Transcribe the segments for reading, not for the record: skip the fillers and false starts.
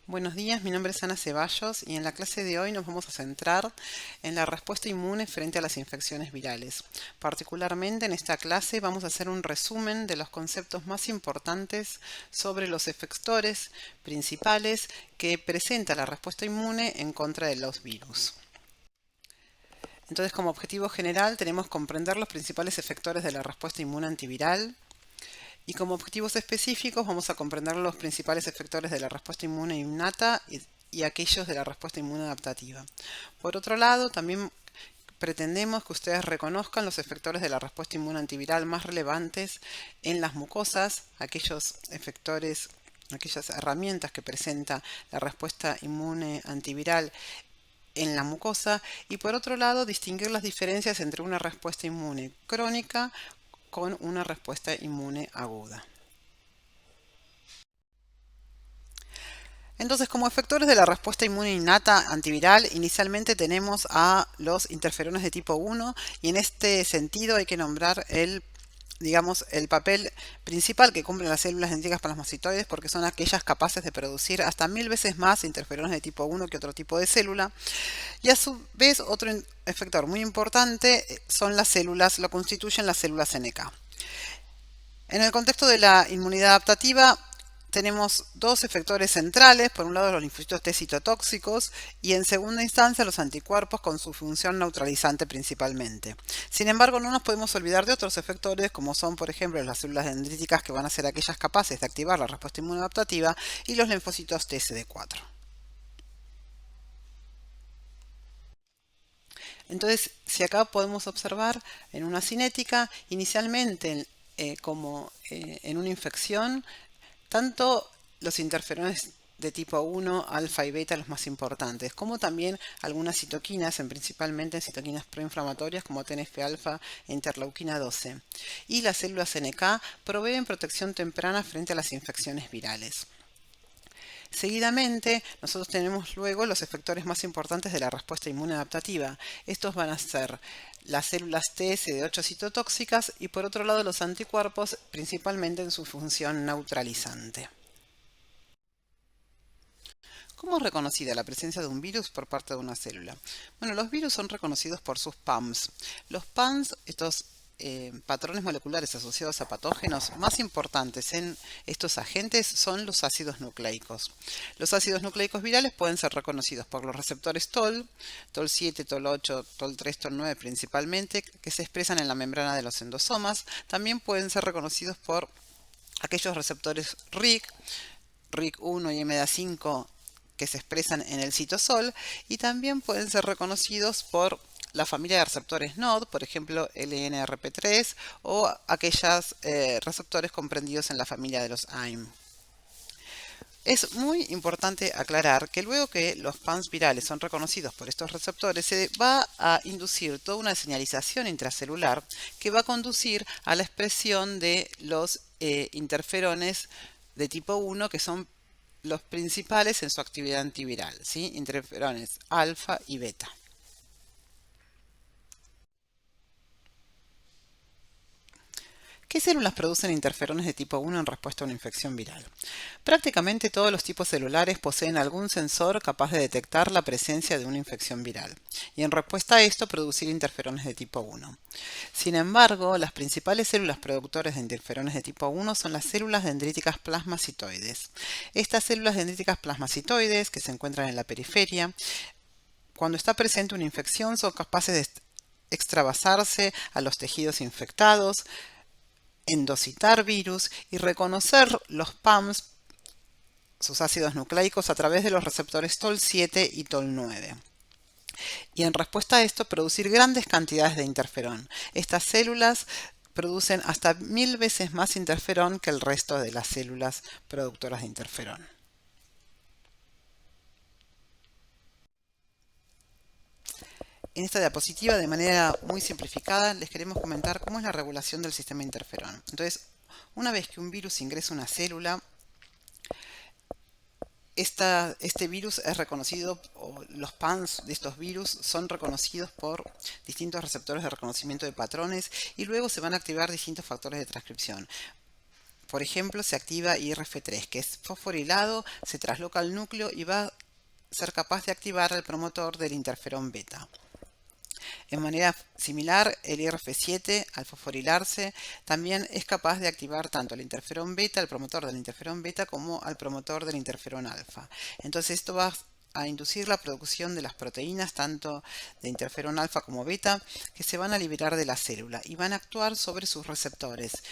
Buenos días, mi nombre es Ana Ceballos y en la clase de hoy nos vamos a centrar en la respuesta inmune frente a las infecciones virales. Particularmente en esta clase vamos a hacer un resumen de los conceptos más importantes sobre los efectores principales que presenta la respuesta inmune en contra de los virus. Entonces, como objetivo general tenemos comprender los principales efectores de la respuesta inmune antiviral. Y como objetivos específicos vamos a comprender los principales efectores de la respuesta inmune innata y aquellos de la respuesta inmune adaptativa. Por otro lado, también pretendemos que ustedes reconozcan los efectores de la respuesta inmune antiviral más relevantes en las mucosas, aquellos efectores, aquellas herramientas que presenta la respuesta inmune antiviral en la mucosa, y por otro lado distinguir las diferencias entre una respuesta inmune crónica con una respuesta inmune aguda. Entonces, como efectores de la respuesta inmune innata antiviral, inicialmente tenemos a los interferones de tipo 1 y en este sentido hay que nombrar el papel principal que cumplen las células dendríticas plasmacitoides, porque son aquellas capaces de producir hasta 1000 veces más interferones de tipo 1 que otro tipo de célula. Y a su vez, otro efector muy importante son las células, lo constituyen las células NK. En el contexto de la inmunidad adaptativa, tenemos dos efectores centrales, por un lado los linfocitos T citotóxicos y en segunda instancia los anticuerpos con su función neutralizante principalmente. Sin embargo, no nos podemos olvidar de otros efectores como son, por ejemplo, las células dendríticas, que van a ser aquellas capaces de activar la respuesta inmunoadaptativa, y los linfocitos TCD4. Entonces, si acá podemos observar en una cinética, inicialmente en una infección, tanto los interferones de tipo 1, alfa y beta, los más importantes, como también algunas citoquinas, principalmente citoquinas proinflamatorias como TNF-alfa e interleuquina 12. Y las células NK proveen protección temprana frente a las infecciones virales. Seguidamente, nosotros tenemos luego los efectores más importantes de la respuesta inmune adaptativa. Estos van a ser las células TSD8 citotóxicas y por otro lado los anticuerpos, principalmente en su función neutralizante. ¿Cómo es reconocida la presencia de un virus por parte de una célula? Bueno, los virus son reconocidos por sus PAMs. Los PAMs, estos patrones moleculares asociados a patógenos más importantes en estos agentes, son los ácidos nucleicos. Los ácidos nucleicos virales pueden ser reconocidos por los receptores TOL, TOL7, TOL8, TOL3, TOL9 principalmente, que se expresan en la membrana de los endosomas. También pueden ser reconocidos por aquellos receptores RIC, RIC1 y MDA5, que se expresan en el citosol, y también pueden ser reconocidos por la familia de receptores NOD, por ejemplo LNRP3, o aquellos receptores comprendidos en la familia de los AIM. Es muy importante aclarar que luego que los PAMs virales son reconocidos por estos receptores, se va a inducir toda una señalización intracelular que va a conducir a la expresión de los interferones de tipo 1, que son los principales en su actividad antiviral, ¿sí? Interferones alfa y beta. ¿Qué células producen interferones de tipo 1 en respuesta a una infección viral? Prácticamente todos los tipos celulares poseen algún sensor capaz de detectar la presencia de una infección viral y en respuesta a esto producir interferones de tipo 1. Sin embargo, las principales células productoras de interferones de tipo 1 son las células dendríticas plasmacitoides. Estas células dendríticas plasmacitoides, que se encuentran en la periferia, cuando está presente una infección, son capaces de extravasarse a los tejidos infectados, endocitar virus y reconocer los PAMs, sus ácidos nucleicos, a través de los receptores TOL7 y TOL9. Y en respuesta a esto producir grandes cantidades de interferón. Estas células producen hasta 1000 veces más interferón que el resto de las células productoras de interferón. En esta diapositiva, de manera muy simplificada, les queremos comentar cómo es la regulación del sistema interferón. Entonces, una vez que un virus ingresa a una célula, este virus es reconocido, o los PANs de estos virus son reconocidos por distintos receptores de reconocimiento de patrones y luego se van a activar distintos factores de transcripción. Por ejemplo, se activa IRF3, que es fosforilado, se trasloca al núcleo y va a ser capaz de activar el promotor del interferón beta. En manera similar, el IRF7, al fosforilarse, también es capaz de activar tanto el interferón beta, el promotor del interferón beta, como al promotor del interferón alfa. Entonces esto va a inducir la producción de las proteínas, tanto de interferón alfa como beta, que se van a liberar de la célula y van a actuar sobre sus receptores,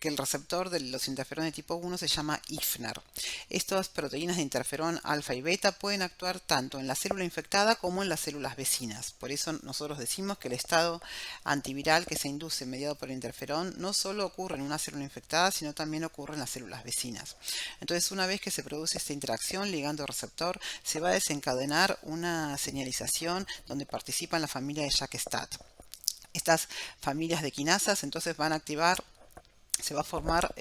que el receptor de los interferones de tipo 1 se llama IFNAR. Estas proteínas de interferón alfa y beta pueden actuar tanto en la célula infectada como en las células vecinas. Por eso nosotros decimos que el estado antiviral que se induce mediado por el interferón no solo ocurre en una célula infectada, sino también ocurre en las células vecinas. Entonces, una vez que se produce esta interacción ligando-receptor, se va a desencadenar una señalización donde participan la familia de JAK-STAT. Estas familias de quinasas entonces van a activar, se va a formar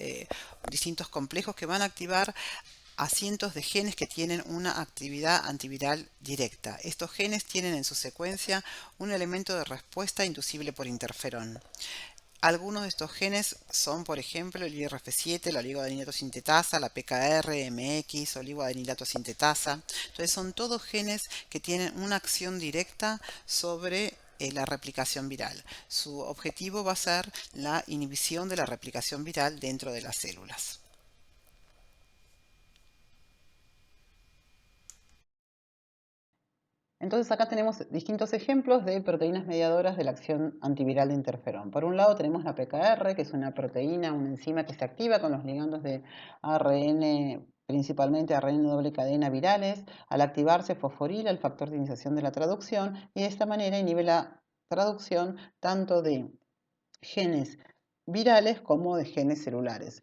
distintos complejos que van a activar a cientos de genes que tienen una actividad antiviral directa. Estos genes tienen en su secuencia un elemento de respuesta inducible por interferón. Algunos de estos genes son, por ejemplo, el IRF7, la oligoadenilato sintetasa, la PKR, MX, oligoadenilato sintetasa. Entonces son todos genes que tienen una acción directa sobre la replicación viral. Su objetivo va a ser la inhibición de la replicación viral dentro de las células. Entonces acá tenemos distintos ejemplos de proteínas mediadoras de la acción antiviral de interferón. Por un lado tenemos la PKR, que es una proteína, una enzima que se activa con los ligandos de ARN, principalmente ARN doble cadena virales. Al activarse fosforila el factor de iniciación de la traducción y de esta manera inhibe la traducción tanto de genes virales como de genes celulares.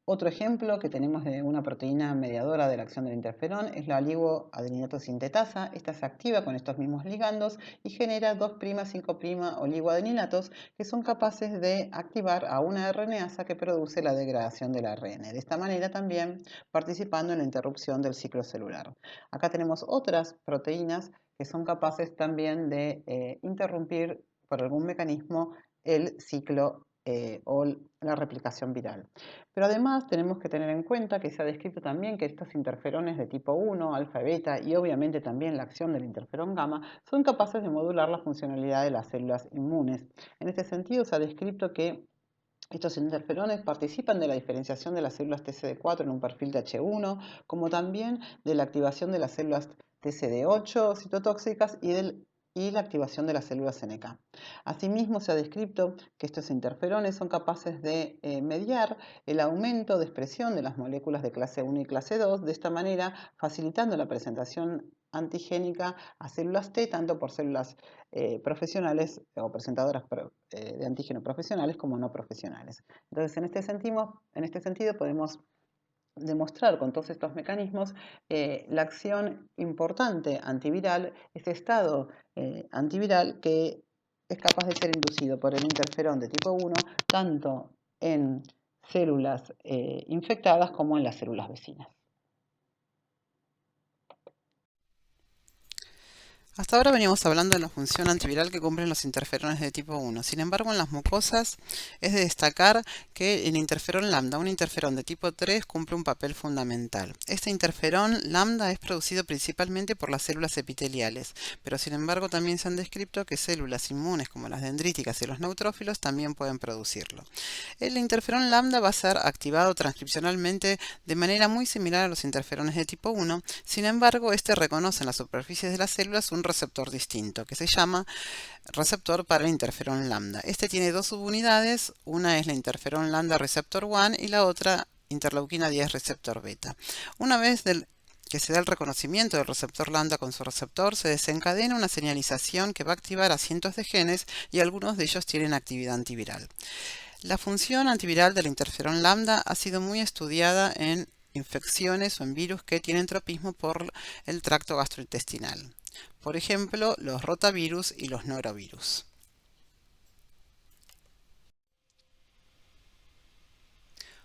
Otro ejemplo que tenemos de una proteína mediadora de la acción del interferón es la oligoadeninato sintetasa. Esta se activa con estos mismos ligandos y genera 2'5' oligoadeninatos que son capaces de activar a una RNasa que produce la degradación del ARN. De esta manera también participando en la interrupción del ciclo celular. Acá tenemos otras proteínas que son capaces también de interrumpir por algún mecanismo el ciclo o la replicación viral. Pero además tenemos que tener en cuenta que se ha descrito también que estos interferones de tipo 1, alfa y beta, y obviamente también la acción del interferón gamma, son capaces de modular la funcionalidad de las células inmunes. En este sentido se ha descrito que estos interferones participan de la diferenciación de las células TCD4 en un perfil de H1, como también de la activación de las células TCD8 citotóxicas y la activación de las células NK. Asimismo, se ha descrito que estos interferones son capaces de mediar el aumento de expresión de las moléculas de clase 1 y clase 2, de esta manera facilitando la presentación antigénica a células T, tanto por células profesionales o presentadoras de antígeno profesionales como no profesionales. Entonces, en este sentido podemos demostrar con todos estos mecanismos la acción importante antiviral, este estado antiviral que es capaz de ser inducido por el interferón de tipo 1 tanto en células infectadas como en las células vecinas. Hasta ahora veníamos hablando de la función antiviral que cumplen los interferones de tipo 1. Sin embargo, en las mucosas es de destacar que el interferón lambda, un interferón de tipo 3, cumple un papel fundamental. Este interferón lambda es producido principalmente por las células epiteliales, pero sin embargo también se han descrito que células inmunes como las dendríticas y los neutrófilos también pueden producirlo. El interferón lambda va a ser activado transcripcionalmente de manera muy similar a los interferones de tipo 1, sin embargo, este reconoce en las superficies de las células un receptor distinto, que se llama receptor para el interferón lambda. Este tiene dos subunidades, una es la interferón lambda receptor 1 y la otra interleuquina 10 receptor beta. Una vez que se da el reconocimiento del receptor lambda con su receptor, se desencadena una señalización que va a activar a cientos de genes y algunos de ellos tienen actividad antiviral. La función antiviral del interferón lambda ha sido muy estudiada en infecciones o en virus que tienen tropismo por el tracto gastrointestinal. Por ejemplo, los rotavirus y los norovirus.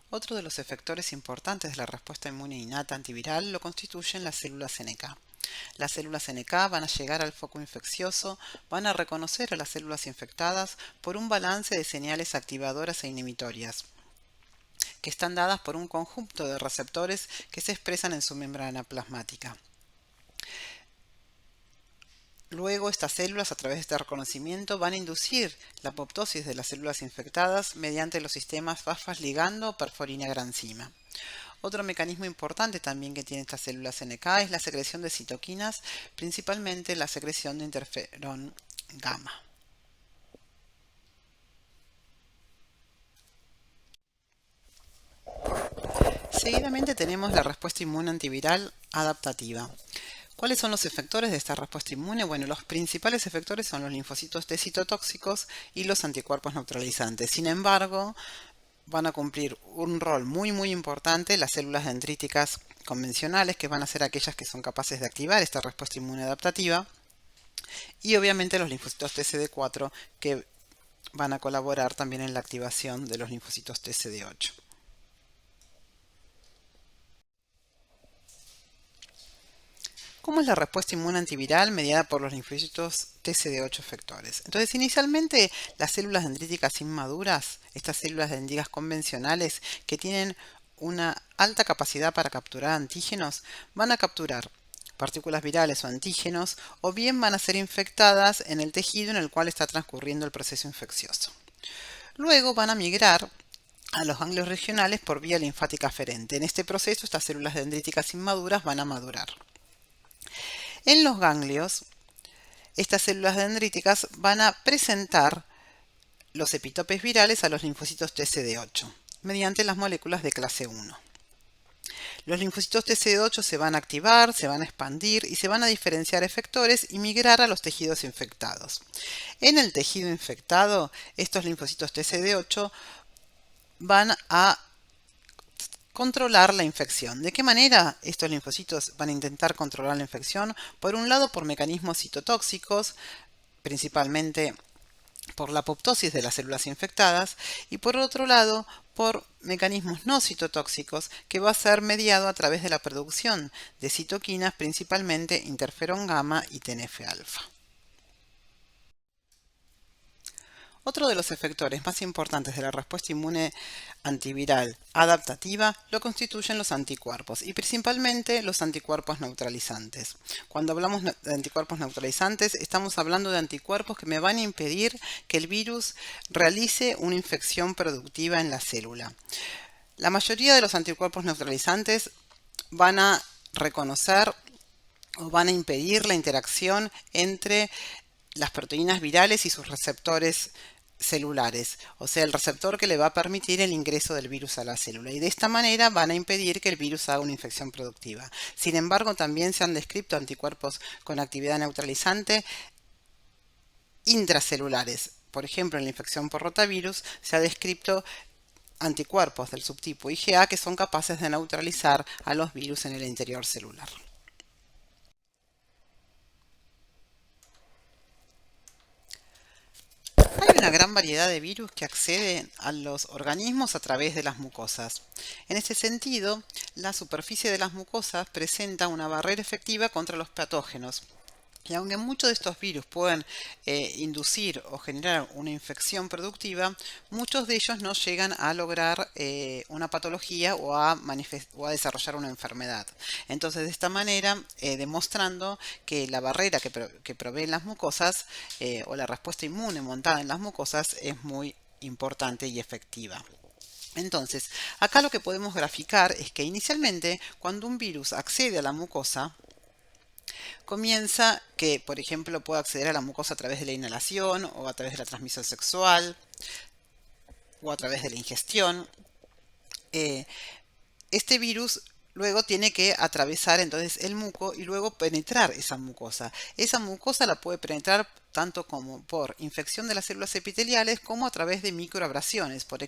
Otro de los efectores importantes de la respuesta inmune innata antiviral lo constituyen las células NK. Las células NK van a llegar al foco infeccioso, van a reconocer a las células infectadas por un balance de señales activadoras e inhibitorias. que están dadas por un conjunto de receptores que se expresan en su membrana plasmática. Luego, estas células, a través de este reconocimiento, van a inducir la apoptosis de las células infectadas mediante los sistemas FAFAS ligando perforina gran enzima. Otro mecanismo importante también que tienen estas células NK es la secreción de citoquinas, principalmente la secreción de interferón gamma. Seguidamente tenemos la respuesta inmune antiviral adaptativa. ¿Cuáles son los efectores de esta respuesta inmune? Bueno, los principales efectores son los linfocitos T citotóxicos y los anticuerpos neutralizantes. Sin embargo, van a cumplir un rol muy importante las células dendríticas convencionales, que van a ser aquellas que son capaces de activar esta respuesta inmune adaptativa, y obviamente los linfocitos TCD4, que van a colaborar también en la activación de los linfocitos TCD8. ¿Cómo es la respuesta inmune antiviral mediada por los linfocitos TCD8 efectores? Entonces, inicialmente, las células dendríticas inmaduras, estas células dendríticas convencionales que tienen una alta capacidad para capturar antígenos, van a capturar partículas virales o antígenos, o bien van a ser infectadas en el tejido en el cual está transcurriendo el proceso infeccioso. Luego van a migrar a los ganglios regionales por vía linfática aferente. En este proceso, estas células dendríticas inmaduras van a madurar. En los ganglios, estas células dendríticas van a presentar los epitopes virales a los linfocitos TCD8 mediante las moléculas de clase 1. Los linfocitos TCD8 se van a activar, se van a expandir y se van a diferenciar efectores y migrar a los tejidos infectados. En el tejido infectado, estos linfocitos TCD8 van a controlar la infección. ¿De qué manera estos linfocitos van a intentar controlar la infección? Por un lado, por mecanismos citotóxicos, principalmente por la apoptosis de las células infectadas, y por otro lado, por mecanismos no citotóxicos, que va a ser mediado a través de la producción de citoquinas, principalmente interferón gamma y TNF-alfa. Otro de los efectores más importantes de la respuesta inmune antiviral adaptativa lo constituyen los anticuerpos y principalmente los anticuerpos neutralizantes. Cuando hablamos de anticuerpos neutralizantes, estamos hablando de anticuerpos que me van a impedir que el virus realice una infección productiva en la célula. La mayoría de los anticuerpos neutralizantes van a reconocer o van a impedir la interacción entre las proteínas virales y sus receptores celulares, o sea, el receptor que le va a permitir el ingreso del virus a la célula, y de esta manera van a impedir que el virus haga una infección productiva. Sin embargo, también se han descrito anticuerpos con actividad neutralizante intracelulares. Por ejemplo, en la infección por rotavirus se ha descrito anticuerpos del subtipo IgA que son capaces de neutralizar a los virus en el interior celular. Hay una gran variedad de virus que acceden a los organismos a través de las mucosas. En este sentido, la superficie de las mucosas presenta una barrera efectiva contra los patógenos. Y aunque muchos de estos virus pueden inducir o generar una infección productiva, muchos de ellos no llegan a lograr una patología o a desarrollar una enfermedad. Entonces, de esta manera, demostrando que la barrera que proveen las mucosas o la respuesta inmune montada en las mucosas es muy importante y efectiva. Entonces, acá lo que podemos graficar es que inicialmente, cuando un virus accede a la mucosa, comienza que, por ejemplo, puede acceder a la mucosa a través de la inhalación o a través de la transmisión sexual o a través de la ingestión. Este virus luego tiene que atravesar entonces el muco y luego penetrar esa mucosa. Esa mucosa la puede penetrar tanto como por infección de las células epiteliales como a través de microabrasiones. Por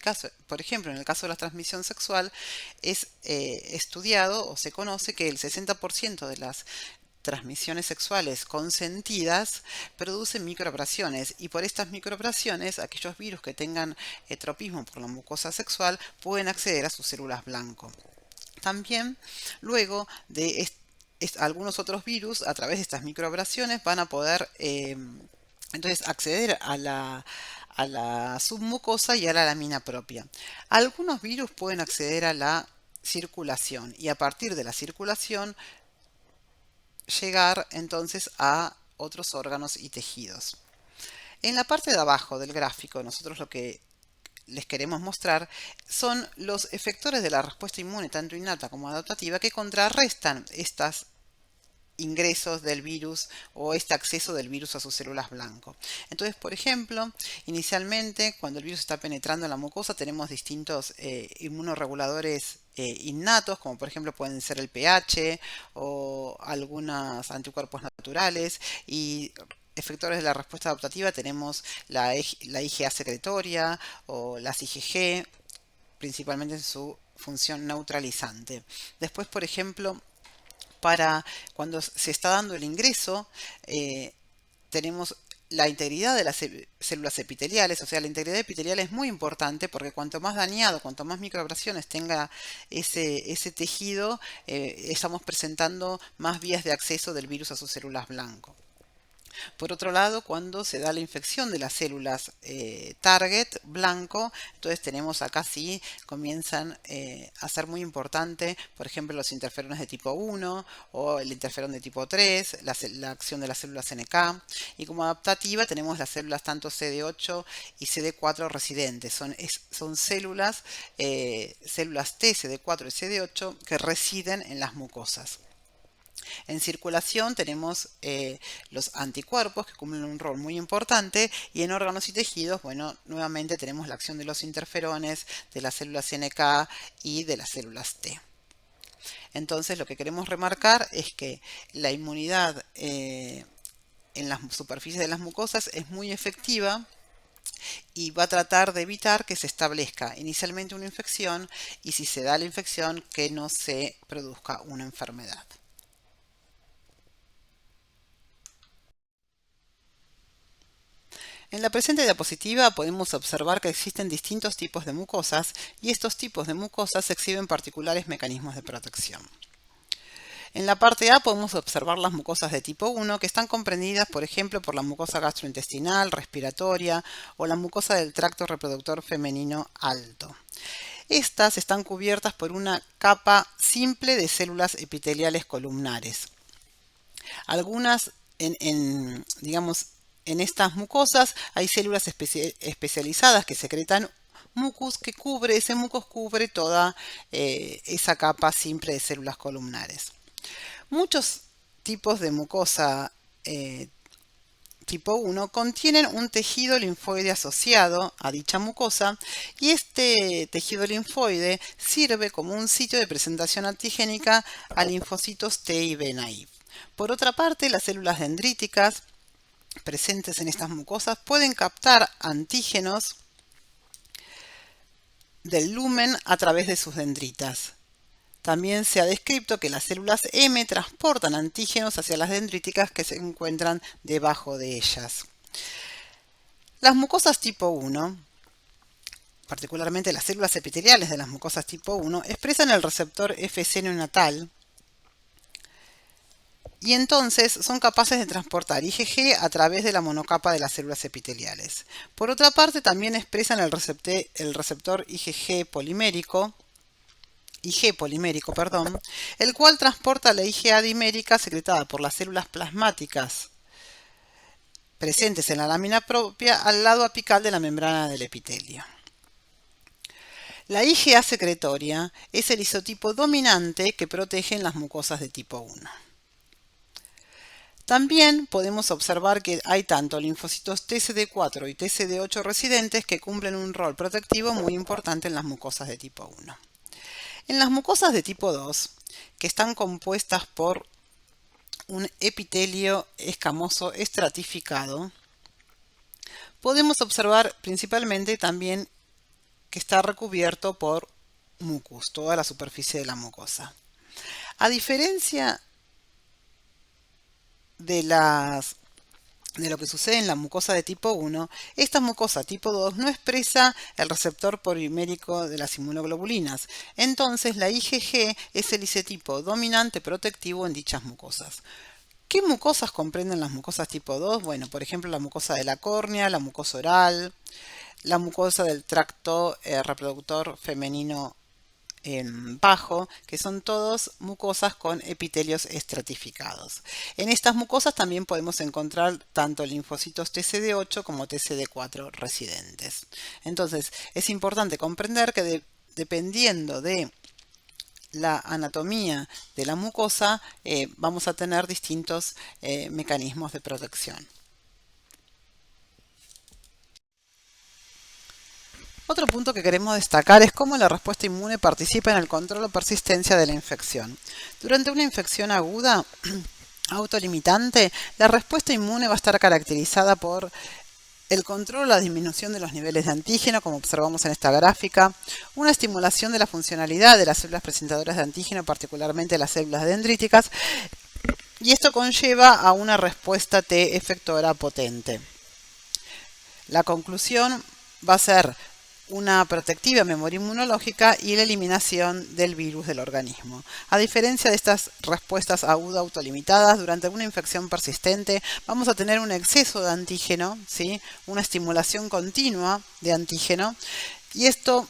ejemplo, en el caso de la transmisión sexual es estudiado o se conoce que el 60% de las transmisiones sexuales consentidas producen microabrasiones, y por estas microabrasiones aquellos virus que tengan tropismo por la mucosa sexual pueden acceder a sus células blanco. También luego de algunos otros virus a través de estas microabrasiones van a poder entonces acceder a a la submucosa y a la lámina propia. Algunos virus pueden acceder a la circulación y a partir de la circulación llegar entonces a otros órganos y tejidos. En la parte de abajo del gráfico, nosotros lo que les queremos mostrar son los efectores de la respuesta inmune, tanto innata como adaptativa, que contrarrestan estos ingresos del virus o este acceso del virus a sus células blanco. Entonces, por ejemplo, inicialmente cuando el virus está penetrando en la mucosa tenemos distintos inmunoreguladores innatos, como por ejemplo pueden ser el pH o algunos anticuerpos naturales, y efectores de la respuesta adaptativa tenemos la IgA secretoria o las IgG, principalmente en su función neutralizante. Después, por ejemplo, para cuando se está dando el ingreso, tenemos la integridad de las células epiteliales, o sea, la integridad epitelial es muy importante porque cuanto más dañado, cuanto más microabrasiones tenga ese tejido, estamos presentando más vías de acceso del virus a sus células blanco. Por otro lado, cuando se da la infección de las células target blanco, entonces tenemos acá sí comienzan a ser muy importante, por ejemplo, los interferones de tipo 1 o el interferón de tipo 3, la acción de las células NK, y como adaptativa tenemos las células tanto CD8 y CD4 residentes. Son células, células T, CD4 y CD8 que residen en las mucosas. En circulación tenemos los anticuerpos que cumplen un rol muy importante, y en órganos y tejidos, bueno, nuevamente tenemos la acción de los interferones, de las células NK y de las células T. Entonces lo que queremos remarcar es que la inmunidad en las superficies de las mucosas es muy efectiva y va a tratar de evitar que se establezca inicialmente una infección y, si se da la infección, que no se produzca una enfermedad. En la presente diapositiva podemos observar que existen distintos tipos de mucosas y estos tipos de mucosas exhiben particulares mecanismos de protección. En la parte A podemos observar las mucosas de tipo 1 que están comprendidas, por ejemplo, por la mucosa gastrointestinal, respiratoria o la mucosa del tracto reproductor femenino alto. Estas están cubiertas por una capa simple de células epiteliales columnares. Algunas digamos, en estas mucosas hay células especializadas que secretan mucus, ese mucus cubre toda esa capa simple de células columnares. Muchos tipos de mucosa tipo 1 contienen un tejido linfoide asociado a dicha mucosa, y este tejido linfoide sirve como un sitio de presentación antigénica a linfocitos T y B naive. Por otra parte, las células dendríticas presentes en estas mucosas pueden captar antígenos del lumen a través de sus dendritas. También se ha descrito que las células M transportan antígenos hacia las dendríticas que se encuentran debajo de ellas. Las mucosas tipo 1, particularmente las células epiteliales de las mucosas tipo 1, expresan el receptor Fc neonatal y entonces son capaces de transportar IgG a través de la monocapa de las células epiteliales. Por otra parte, también expresan el receptor IG polimérico, el cual transporta la IgA dimérica secretada por las células plasmáticas presentes en la lámina propia al lado apical de la membrana del epitelio. La IgA secretoria es el isotipo dominante que protege en las mucosas de tipo 1. También podemos observar que hay tanto linfocitos TCD4 y TCD8 residentes que cumplen un rol protectivo muy importante en las mucosas de tipo 1. En las mucosas de tipo 2, que están compuestas por un epitelio escamoso estratificado, podemos observar principalmente también que está recubierto por mucus, toda la superficie de la mucosa. A diferencia de lo que sucede en la mucosa de tipo 1, esta mucosa tipo 2 no expresa el receptor polimérico de las inmunoglobulinas. Entonces la IgG es el isotipo dominante protectivo en dichas mucosas. ¿Qué mucosas comprenden las mucosas tipo 2? Bueno, por ejemplo, la mucosa de la córnea, la mucosa oral, la mucosa del tracto reproductor femenino bajo, que son todos mucosas con epitelios estratificados. En estas mucosas también podemos encontrar tanto linfocitos TCD8 como TCD4 residentes. Entonces, es importante comprender que dependiendo de la anatomía de la mucosa, vamos a tener distintos mecanismos de protección. Otro punto que queremos destacar es cómo la respuesta inmune participa en el control o persistencia de la infección. Durante una infección aguda autolimitante, la respuesta inmune va a estar caracterizada por el control o la disminución de los niveles de antígeno, como observamos en esta gráfica, una estimulación de la funcionalidad de las células presentadoras de antígeno, particularmente las células dendríticas, y esto conlleva a una respuesta T efectora potente. La conclusión va a ser una protectiva memoria inmunológica y la eliminación del virus del organismo. A diferencia de estas respuestas agudas autolimitadas, durante una infección persistente vamos a tener un exceso de antígeno, ¿sí? Una estimulación continua de antígeno, y esto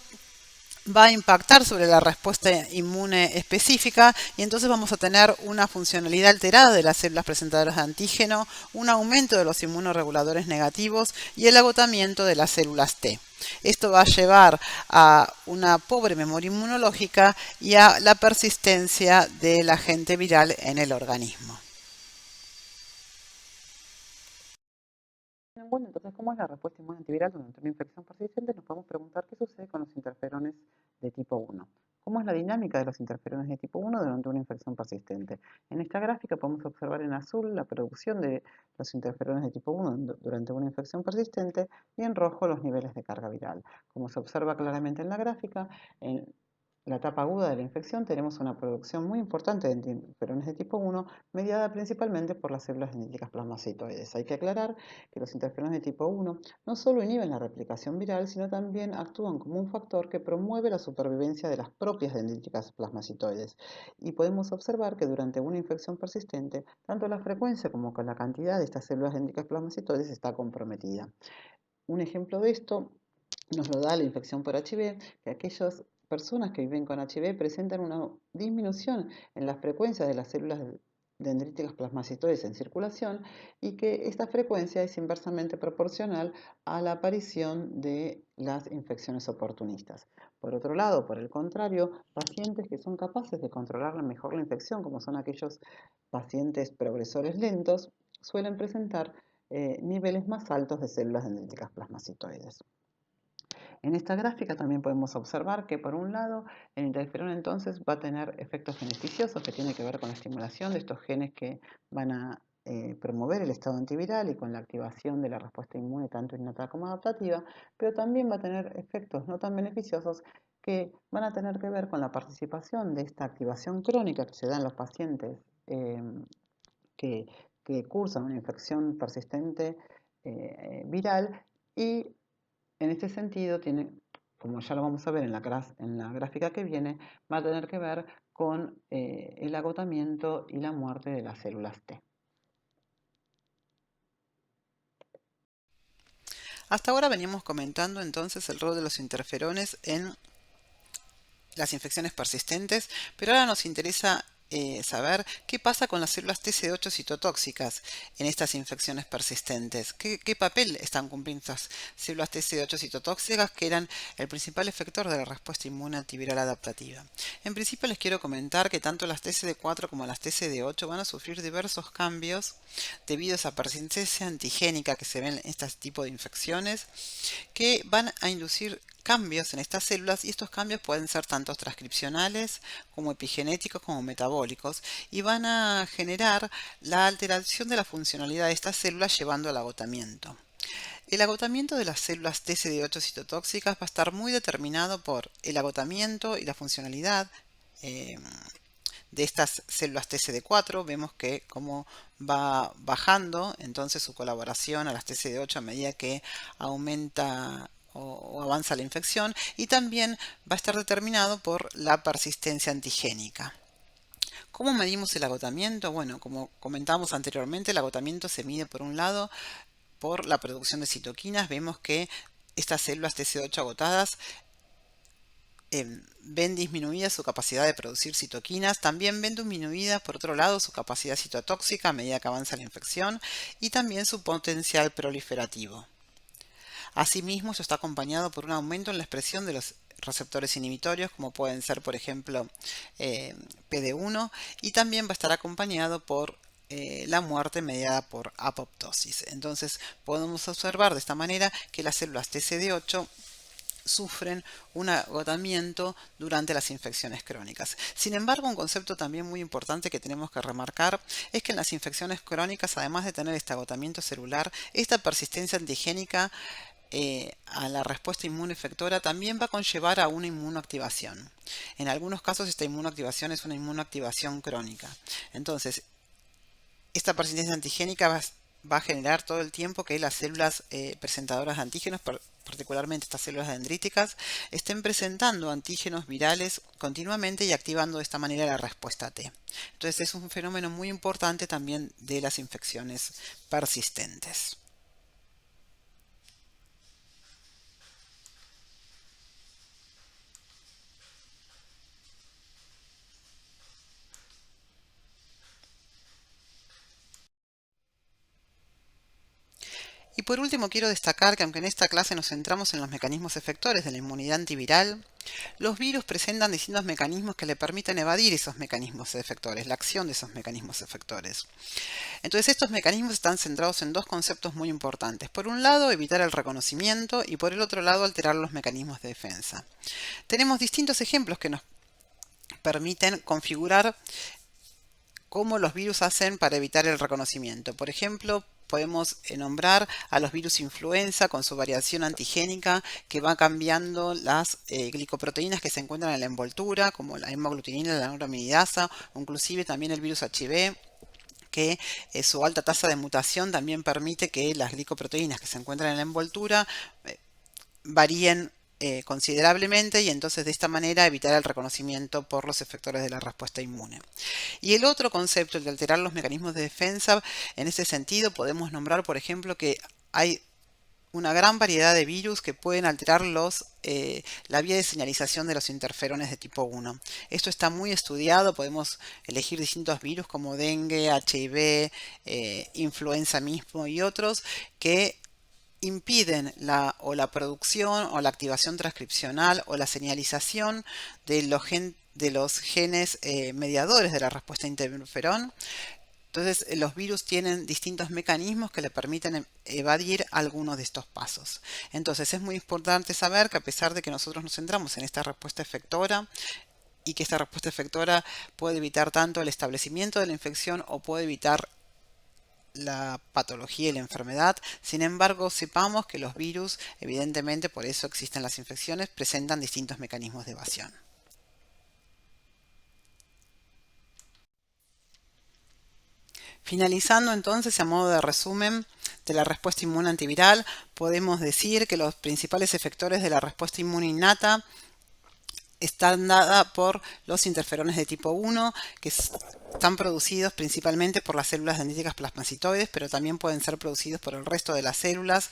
va a impactar sobre la respuesta inmune específica, y entonces vamos a tener una funcionalidad alterada de las células presentadoras de antígeno, un aumento de los inmunoreguladores negativos y el agotamiento de las células T. Esto va a llevar a una pobre memoria inmunológica y a la persistencia del agente viral en el organismo. Bueno, entonces, ¿cómo es la respuesta inmune antiviral durante una infección persistente? Nos podemos preguntar qué sucede con los interferones de tipo 1. ¿Cómo es la dinámica de los interferones de tipo 1 durante una infección persistente? En esta gráfica podemos observar en azul la producción de los interferones de tipo 1 durante una infección persistente y en rojo los niveles de carga viral. Como se observa claramente en la gráfica, en la etapa aguda de la infección tenemos una producción muy importante de interferones de tipo 1 mediada principalmente por las células dendríticas plasmacitoides. Hay que aclarar que los interferones de tipo 1 no solo inhiben la replicación viral, sino también actúan como un factor que promueve la supervivencia de las propias dendríticas plasmacitoides. Y podemos observar que durante una infección persistente, tanto la frecuencia como la cantidad de estas células dendríticas plasmacitoides está comprometida. Un ejemplo de esto nos lo da la infección por HIV, que aquellas personas que viven con HIV presentan una disminución en la frecuencia de las células dendríticas plasmacitoides en circulación, y que esta frecuencia es inversamente proporcional a la aparición de las infecciones oportunistas. Por otro lado, por el contrario, pacientes que son capaces de controlar mejor la infección, como son aquellos pacientes progresores lentos, suelen presentar niveles más altos de células dendríticas plasmacitoides. En esta gráfica también podemos observar que, por un lado, el interferón entonces va a tener efectos beneficiosos que tienen que ver con la estimulación de estos genes que van a promover el estado antiviral y con la activación de la respuesta inmune tanto innata como adaptativa, pero también va a tener efectos no tan beneficiosos que van a tener que ver con la participación de esta activación crónica que se da en los pacientes que, que cursan una infección persistente viral, y en este sentido tiene, como ya lo vamos a ver en la gráfica que viene, va a tener que ver con el agotamiento y la muerte de las células T. Hasta ahora veníamos comentando entonces el rol de los interferones en las infecciones persistentes, pero ahora nos interesa saber qué pasa con las células TC8 citotóxicas en estas infecciones persistentes. ¿Qué papel están cumpliendo estas células TC8 citotóxicas, que eran el principal efector de la respuesta inmune antiviral adaptativa? En principio les quiero comentar que tanto las TCD4 como las TCD8 van a sufrir diversos cambios debido a esa persistencia antigénica que se ve en este tipo de infecciones, que van a inducir cambios en estas células, y estos cambios pueden ser tanto transcripcionales como epigenéticos como metabólicos, y van a generar la alteración de la funcionalidad de estas células, llevando al agotamiento. El agotamiento de las células TCD8 citotóxicas va a estar muy determinado por el agotamiento y la funcionalidad de estas células TCD4. Vemos que como va bajando entonces su colaboración a las TCD8 a medida que aumenta o avanza la infección, y también va a estar determinado por la persistencia antigénica. ¿Cómo medimos el agotamiento? Bueno, como comentábamos anteriormente, el agotamiento se mide por un lado por la producción de citoquinas. Vemos que estas células TC8 agotadas ven disminuida su capacidad de producir citoquinas, también ven disminuida por otro lado su capacidad citotóxica a medida que avanza la infección y también su potencial proliferativo. Asimismo, esto está acompañado por un aumento en la expresión de los receptores inhibitorios, como pueden ser, por ejemplo, PD1, y también va a estar acompañado por la muerte mediada por apoptosis. Entonces, podemos observar de esta manera que las células TCD8 sufren un agotamiento durante las infecciones crónicas. Sin embargo, un concepto también muy importante que tenemos que remarcar es que en las infecciones crónicas, además de tener este agotamiento celular, esta persistencia antigénica a la respuesta inmune efectora también va a conllevar a una inmunoactivación. En algunos casos esta inmunoactivación es una inmunoactivación crónica. Entonces, esta persistencia antigénica va a generar todo el tiempo que las células presentadoras de antígenos, particularmente estas células dendríticas, estén presentando antígenos virales continuamente y activando de esta manera la respuesta T. Entonces es un fenómeno muy importante también de las infecciones persistentes. Y por último quiero destacar que aunque en esta clase nos centramos en los mecanismos efectores de la inmunidad antiviral, los virus presentan distintos mecanismos que le permiten evadir esos mecanismos efectores, la acción de esos mecanismos efectores. Entonces estos mecanismos están centrados en dos conceptos muy importantes. Por un lado, evitar el reconocimiento y por el otro lado, alterar los mecanismos de defensa. Tenemos distintos ejemplos que nos permiten configurar cómo los virus hacen para evitar el reconocimiento. Por ejemplo, podemos nombrar a los virus influenza con su variación antigénica que va cambiando las glicoproteínas que se encuentran en la envoltura, como la hemaglutinina, la neuraminidasa, o inclusive también el virus HIV, que su alta tasa de mutación también permite que las glicoproteínas que se encuentran en la envoltura varíen considerablemente y entonces de esta manera evitar el reconocimiento por los efectores de la respuesta inmune. Y el otro concepto, el de alterar los mecanismos de defensa, en ese sentido podemos nombrar, por ejemplo, que hay una gran variedad de virus que pueden alterar la vía de señalización de los interferones de tipo 1. Esto está muy estudiado, podemos elegir distintos virus como dengue, HIV, influenza mismo y otros que impiden la producción o la activación transcripcional o la señalización de los genes mediadores de la respuesta interferón. Entonces, los virus tienen distintos mecanismos que le permiten evadir algunos de estos pasos. Entonces, es muy importante saber que a pesar de que nosotros nos centramos en esta respuesta efectora y que esta respuesta efectora puede evitar tanto el establecimiento de la infección o puede evitar la patología y la enfermedad. Sin embargo, sepamos que los virus, evidentemente por eso existen las infecciones, presentan distintos mecanismos de evasión. Finalizando entonces, a modo de resumen de la respuesta inmune antiviral, podemos decir que los principales efectores de la respuesta inmune innata están dadas por los interferones de tipo 1, que están producidos principalmente por las células dendríticas plasmacitoides, pero también pueden ser producidos por el resto de las células.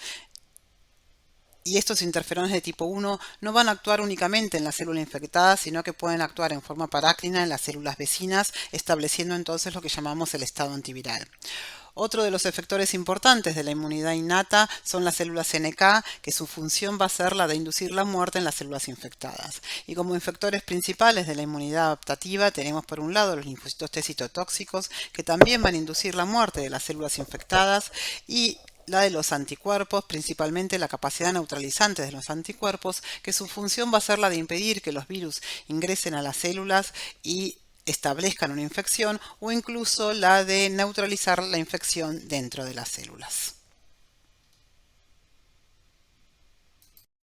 Y estos interferones de tipo 1 no van a actuar únicamente en la célula infectada, sino que pueden actuar en forma paráclina en las células vecinas, estableciendo entonces lo que llamamos el estado antiviral. Otro de los efectores importantes de la inmunidad innata son las células NK, que su función va a ser la de inducir la muerte en las células infectadas. Y como efectores principales de la inmunidad adaptativa tenemos por un lado los linfocitos T citotóxicos, que también van a inducir la muerte de las células infectadas, y la de los anticuerpos, principalmente la capacidad neutralizante de los anticuerpos, que su función va a ser la de impedir que los virus ingresen a las células y establezcan una infección, o incluso la de neutralizar la infección dentro de las células.